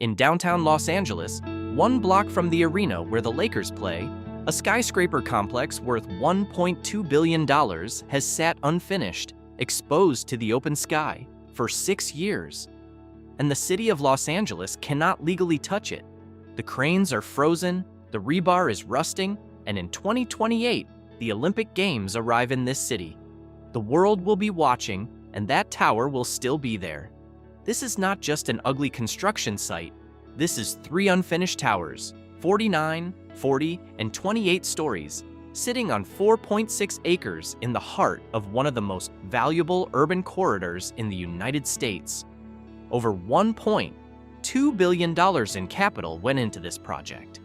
In downtown Los Angeles, one block from the arena where the Lakers play, a skyscraper complex worth $1.2 billion has sat unfinished, exposed to the open sky, for 6 years. And the city of Los Angeles cannot legally touch it. The cranes are frozen, the rebar is rusting, and in 2028, the Olympic Games arrive in this city. The world will be watching, and that tower will still be there. This is not just an ugly construction site. This is 3 unfinished towers, 49, 40, and 28 stories, sitting on 4.6 acres in the heart of one of the most valuable urban corridors in the United States. Over $1.2 billion in capital went into this project.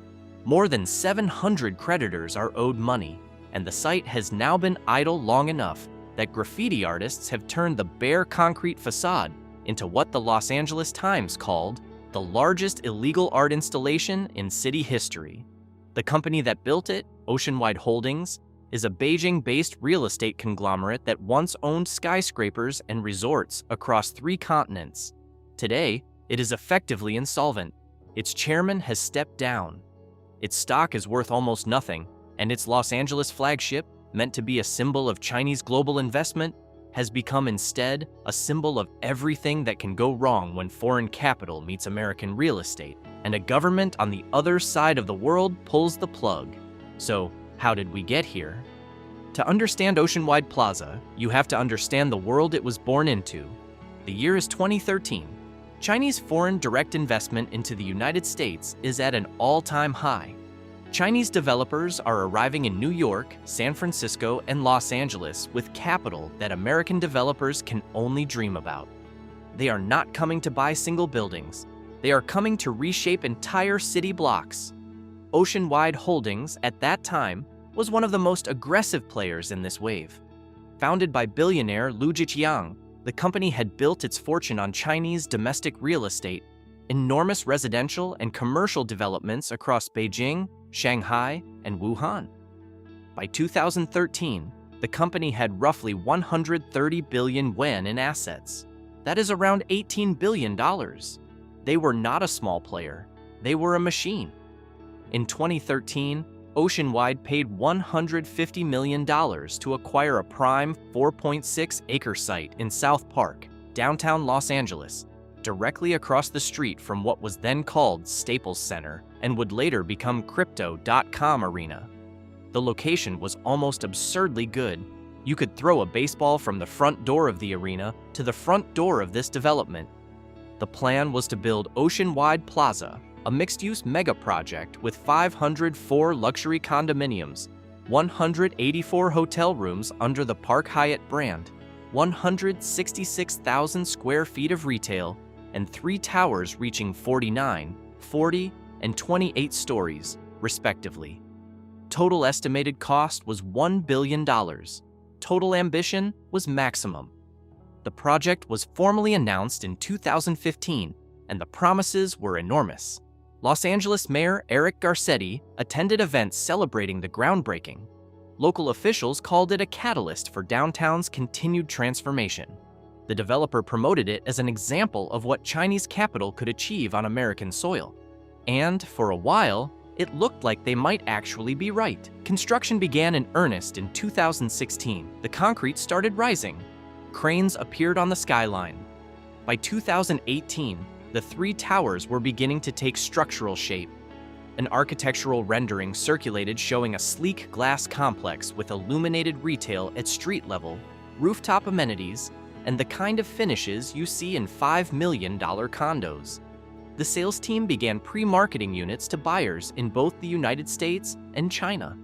More than 700 creditors are owed money, and the site has now been idle long enough that graffiti artists have turned the bare concrete facade into what the Los Angeles Times called the largest illegal art installation in city history. The company that built it, Oceanwide Holdings, is a Beijing-based real estate conglomerate that once owned skyscrapers and resorts across 3 continents. Today, it is effectively insolvent. Its chairman has stepped down. Its stock is worth almost nothing, and its Los Angeles flagship, meant to be a symbol of Chinese global investment, has become instead a symbol of everything that can go wrong when foreign capital meets American real estate, and a government on the other side of the world pulls the plug. So, how did we get here? To understand Oceanwide Plaza, you have to understand the world it was born into. The year is 2013. Chinese foreign direct investment into the United States is at an all-time high. Chinese developers are arriving in New York, San Francisco, and Los Angeles with capital that American developers can only dream about. They are not coming to buy single buildings. They are coming to reshape entire city blocks. Oceanwide Holdings, at that time, was one of the most aggressive players in this wave. Founded by billionaire Lu Zhiqiang, the company had built its fortune on Chinese domestic real estate, enormous residential and commercial developments across Beijing, Shanghai, and Wuhan. By 2013, the company had roughly 130 billion yuan in assets. That is around $18 billion. They were not a small player. They were a machine. In 2013, Oceanwide paid $150 million to acquire a prime 4.6-acre site in South Park, downtown Los Angeles, directly across the street from what was then called Staples Center and would later become Crypto.com Arena. The location was almost absurdly good. You could throw a baseball from the front door of the arena to the front door of this development. The plan was to build Oceanwide Plaza, a mixed-use mega project with 504 luxury condominiums, 184 hotel rooms under the Park Hyatt brand, 166,000 square feet of retail, and 3 towers reaching 49, 40, and 28 stories, respectively. Total estimated cost was $1 billion. Total ambition was maximum. The project was formally announced in 2015, and the promises were enormous. Los Angeles Mayor Eric Garcetti attended events celebrating the groundbreaking. Local officials called it a catalyst for downtown's continued transformation. The developer promoted it as an example of what Chinese capital could achieve on American soil. And, for a while, it looked like they might actually be right. Construction began in earnest in 2016. The concrete started rising. Cranes appeared on the skyline. By 2018, the 3 towers were beginning to take structural shape. An architectural rendering circulated showing a sleek glass complex with illuminated retail at street level, rooftop amenities, and the kind of finishes you see in $5 million condos. The sales team began pre-marketing units to buyers in both the United States and China.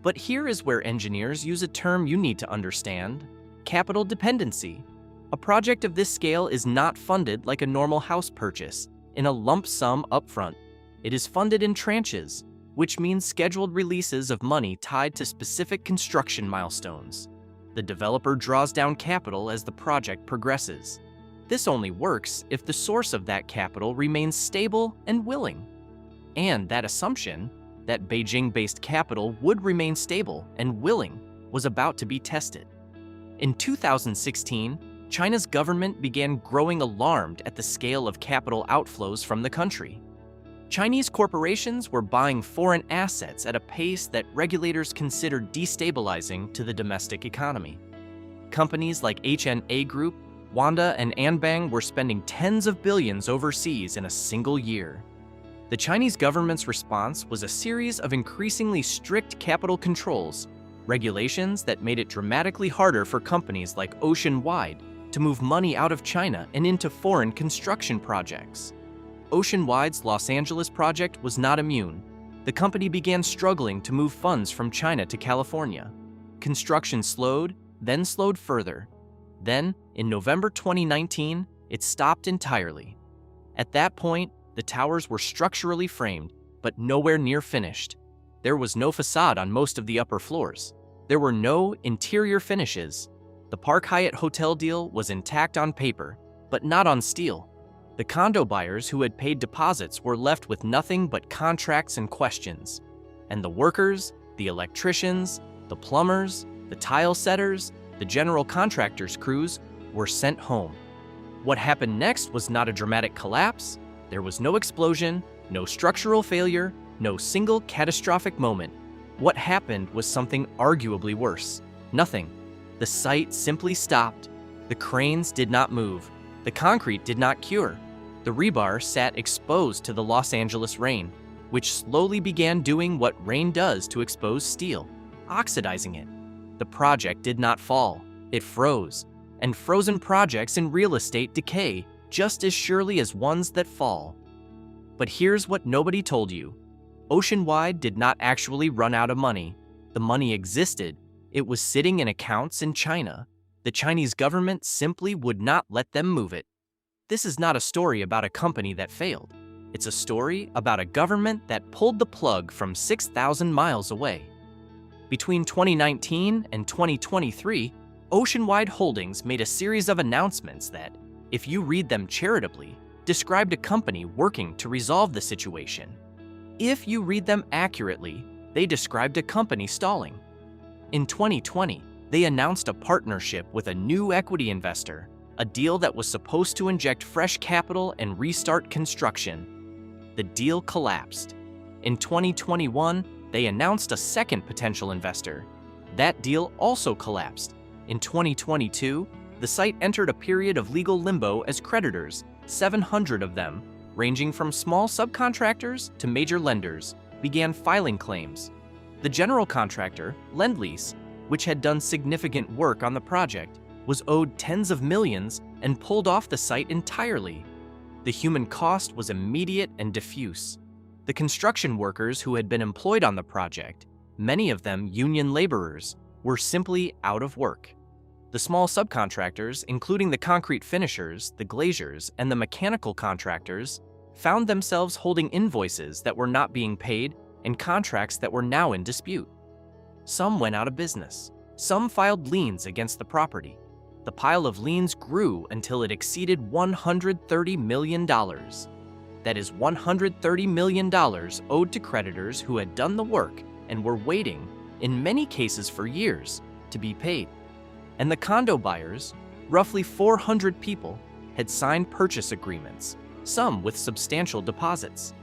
But here is where engineers use a term you need to understand: capital dependency. A project of this scale is not funded like a normal house purchase, in a lump sum upfront. It is funded in tranches, which means scheduled releases of money tied to specific construction milestones. The developer draws down capital as the project progresses. This only works if the source of that capital remains stable and willing. And that assumption, that Beijing-based capital would remain stable and willing, was about to be tested. In 2016, China's government began growing alarmed at the scale of capital outflows from the country. Chinese corporations were buying foreign assets at a pace that regulators considered destabilizing to the domestic economy. Companies like HNA Group, Wanda, and Anbang were spending tens of billions overseas in a single year. The Chinese government's response was a series of increasingly strict capital controls, regulations that made it dramatically harder for companies like Oceanwide to move money out of China and into foreign construction projects. Oceanwide's Los Angeles project was not immune. The company began struggling to move funds from China to California. Construction slowed, then slowed further. Then, in November 2019, it stopped entirely. At that point, the towers were structurally framed, but nowhere near finished. There was no facade on most of the upper floors. There were no interior finishes. The Park Hyatt hotel deal was intact on paper, but not on steel. The condo buyers who had paid deposits were left with nothing but contracts and questions. And the workers, the electricians, the plumbers, the tile setters, the general contractors' crews were sent home. What happened next was not a dramatic collapse. There was no explosion, no structural failure, no single catastrophic moment. What happened was something arguably worse. Nothing. The site simply stopped. The cranes did not move. The concrete did not cure. The rebar sat exposed to the Los Angeles rain, which slowly began doing what rain does to expose steel, oxidizing it. The project did not fall. It froze. And frozen projects in real estate decay just as surely as ones that fall. But here's what nobody told you. Oceanwide did not actually run out of money. The money existed. It was sitting in accounts in China. The Chinese government simply would not let them move it. This is not a story about a company that failed. It's a story about a government that pulled the plug from 6,000 miles away. Between 2019 and 2023, Oceanwide Holdings made a series of announcements that, if you read them charitably, described a company working to resolve the situation. If you read them accurately, they described a company stalling. In 2020, they announced a partnership with a new equity investor, a deal that was supposed to inject fresh capital and restart construction. The deal collapsed. In 2021, they announced a second potential investor. That deal also collapsed. In 2022, the site entered a period of legal limbo as creditors, 700 of them, ranging from small subcontractors to major lenders, began filing claims. The general contractor, Lend-Lease, which had done significant work on the project, was owed tens of millions and pulled off the site entirely. The human cost was immediate and diffuse. The construction workers who had been employed on the project, many of them union laborers, were simply out of work. The small subcontractors, including the concrete finishers, the glaziers, and the mechanical contractors, found themselves holding invoices that were not being paid and contracts that were now in dispute. Some went out of business. Some filed liens against the property. The pile of liens grew until it exceeded $130 million. That is $130 million owed to creditors who had done the work and were waiting, in many cases for years, to be paid. And the condo buyers, roughly 400 people, had signed purchase agreements, some with substantial deposits.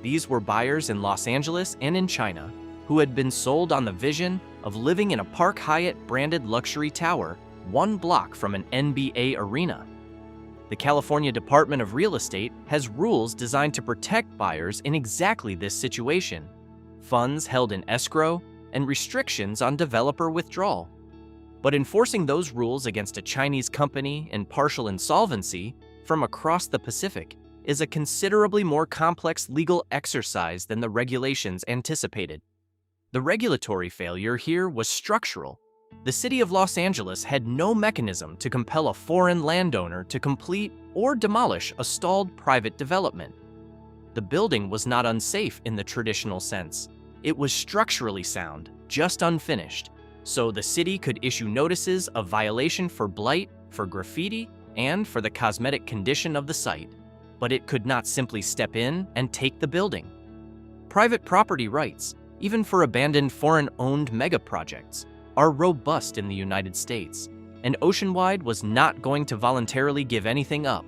These were buyers in Los Angeles and in China who had been sold on the vision of living in a Park Hyatt branded luxury tower 1 block from an NBA arena. The California Department of Real Estate has rules designed to protect buyers in exactly this situation: funds held in escrow and restrictions on developer withdrawal. But enforcing those rules against a Chinese company in partial insolvency from across the Pacific is a considerably more complex legal exercise than the regulations anticipated. The regulatory failure here was structural. The city of Los Angeles had no mechanism to compel a foreign landowner to complete or demolish a stalled private development. The building was not unsafe in the traditional sense. It was structurally sound, just unfinished, so the city could issue notices of violation for blight, for graffiti, and for the cosmetic condition of the site. But it could not simply step in and take the building. Private property rights, even for abandoned foreign-owned mega projects, are robust in the United States, and Oceanwide was not going to voluntarily give anything up.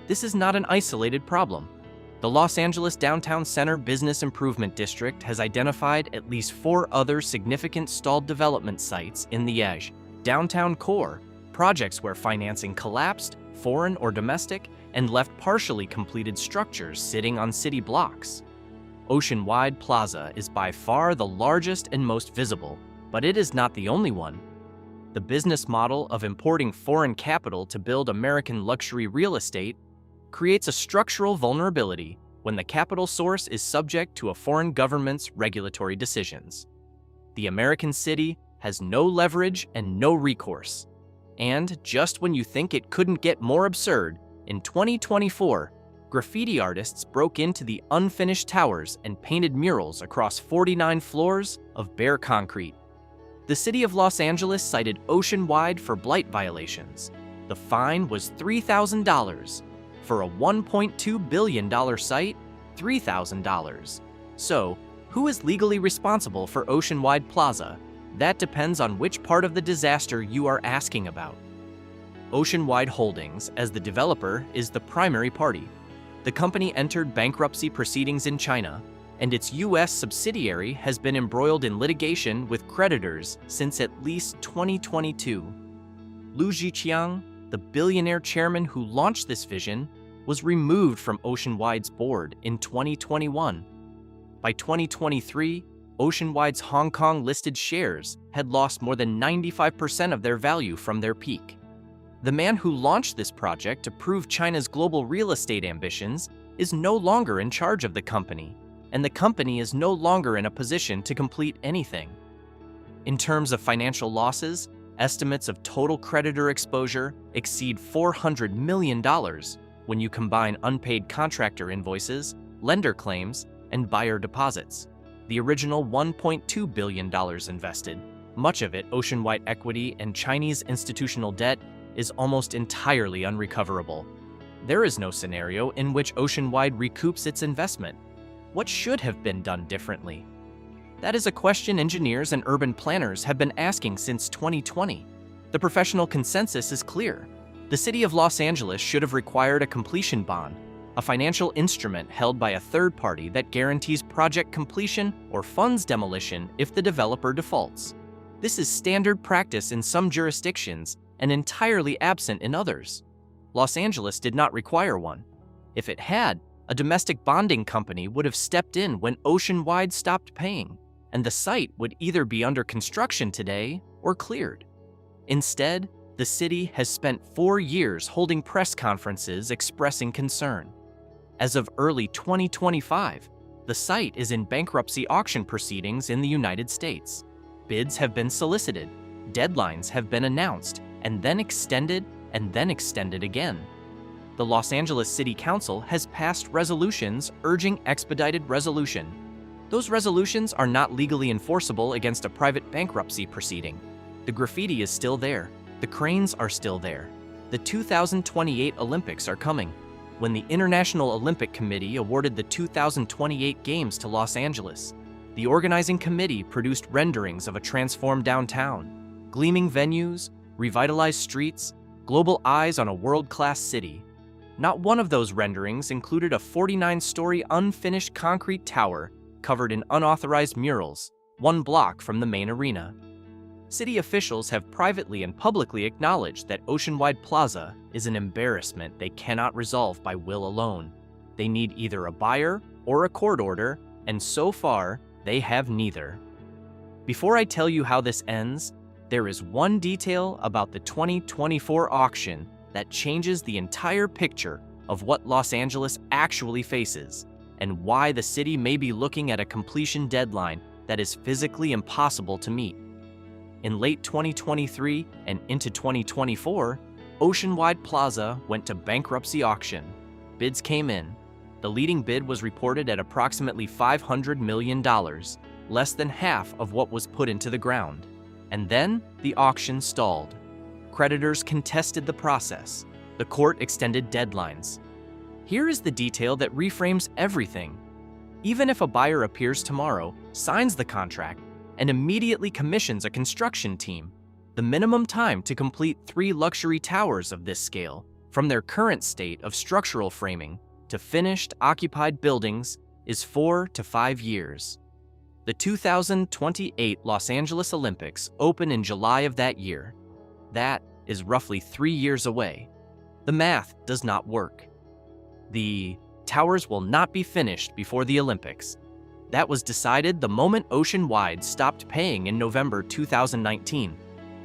This is not an isolated problem. The Los Angeles Downtown Center Business Improvement District has identified at least 4 other significant stalled development sites in the edge downtown core, projects where financing collapsed, foreign or domestic, and left partially completed structures sitting on city blocks. Oceanwide Plaza is by far the largest and most visible, but it is not the only one. The business model of importing foreign capital to build American luxury real estate creates a structural vulnerability when the capital source is subject to a foreign government's regulatory decisions. The American city has no leverage and no recourse. And just when you think it couldn't get more absurd, in 2024, graffiti artists broke into the unfinished towers and painted murals across 49 floors of bare concrete. The city of Los Angeles cited Oceanwide for blight violations. The fine was $3,000. For a $1.2 billion site, $3,000. So, who is legally responsible for Oceanwide Plaza? That depends on which part of the disaster you are asking about. Oceanwide Holdings, as the developer, is the primary party. The company entered bankruptcy proceedings in China, and its U.S. subsidiary has been embroiled in litigation with creditors since at least 2022. Lu Zhiqiang, the billionaire chairman who launched this vision, was removed from Oceanwide's board in 2021. By 2023, Oceanwide's Hong Kong-listed shares had lost more than 95% of their value from their peak. The man who launched this project to prove China's global real estate ambitions is no longer in charge of the company, and the company is no longer in a position to complete anything. In terms of financial losses, estimates of total creditor exposure exceed $400 million when you combine unpaid contractor invoices, lender claims, and buyer deposits. The original $1.2 billion invested, much of it Oceanwide equity and Chinese institutional debt, is almost entirely unrecoverable. There is no scenario in which Oceanwide recoups its investment. What should have been done differently? That is a question engineers and urban planners have been asking since 2020. The professional consensus is clear. The city of Los Angeles should have required a completion bond, a financial instrument held by a third party that guarantees project completion or funds demolition if the developer defaults. This is standard practice in some jurisdictions and entirely absent in others. Los Angeles did not require one. If it had, a domestic bonding company would have stepped in when Oceanwide stopped paying, and the site would either be under construction today or cleared. Instead, the city has spent 4 years holding press conferences expressing concern. As of early 2025, the site is in bankruptcy auction proceedings in the United States. Bids have been solicited, deadlines have been announced, and then extended again. The Los Angeles City Council has passed resolutions urging expedited resolution. Those resolutions are not legally enforceable against a private bankruptcy proceeding. The graffiti is still there. The cranes are still there. The 2028 Olympics are coming. When the International Olympic Committee awarded the 2028 Games to Los Angeles, the organizing committee produced renderings of a transformed downtown, gleaming venues, revitalized streets, global eyes on a world-class city. Not one of those renderings included a 49-story unfinished concrete tower covered in unauthorized murals, 1 block from the main arena. City officials have privately and publicly acknowledged that Oceanwide Plaza is an embarrassment they cannot resolve by will alone. They need either a buyer or a court order, and so far, they have neither. Before I tell you how this ends, there is one detail about the 2024 auction that changes the entire picture of what Los Angeles actually faces and why the city may be looking at a completion deadline that is physically impossible to meet. In late 2023 and into 2024, Oceanwide Plaza went to bankruptcy auction. Bids came in. The leading bid was reported at approximately $500 million, less than half of what was put into the ground. And then the auction stalled. Creditors contested the process. The court extended deadlines. Here is the detail that reframes everything. Even if a buyer appears tomorrow, signs the contract, and immediately commissions a construction team, The minimum time to complete 3 luxury towers of this scale, from their current state of structural framing to finished occupied buildings, is 4 to 5 years. The 2028 Los Angeles Olympics open in July of that year. That is roughly 3 years away. The math does not work. The towers will not be finished before the Olympics. That was decided the moment Ocean-Wide stopped paying in November 2019.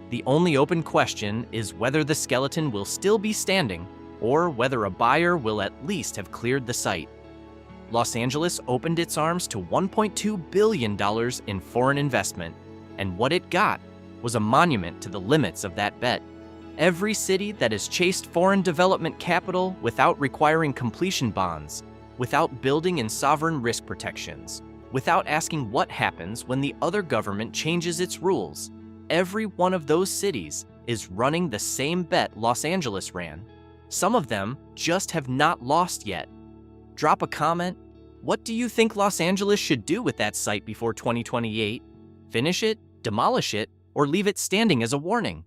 The only open question is whether the skeleton will still be standing or whether a buyer will at least have cleared the site. Los Angeles opened its arms to $1.2 billion in foreign investment, and what it got was a monument to the limits of that bet. Every city that has chased foreign development capital without requiring completion bonds, without building in sovereign risk protections, without asking what happens when the other government changes its rules, every one of those cities is running the same bet Los Angeles ran. Some of them just have not lost yet. Drop a comment. What do you think Los Angeles should do with that site before 2028? Finish it, demolish it, or leave it standing as a warning?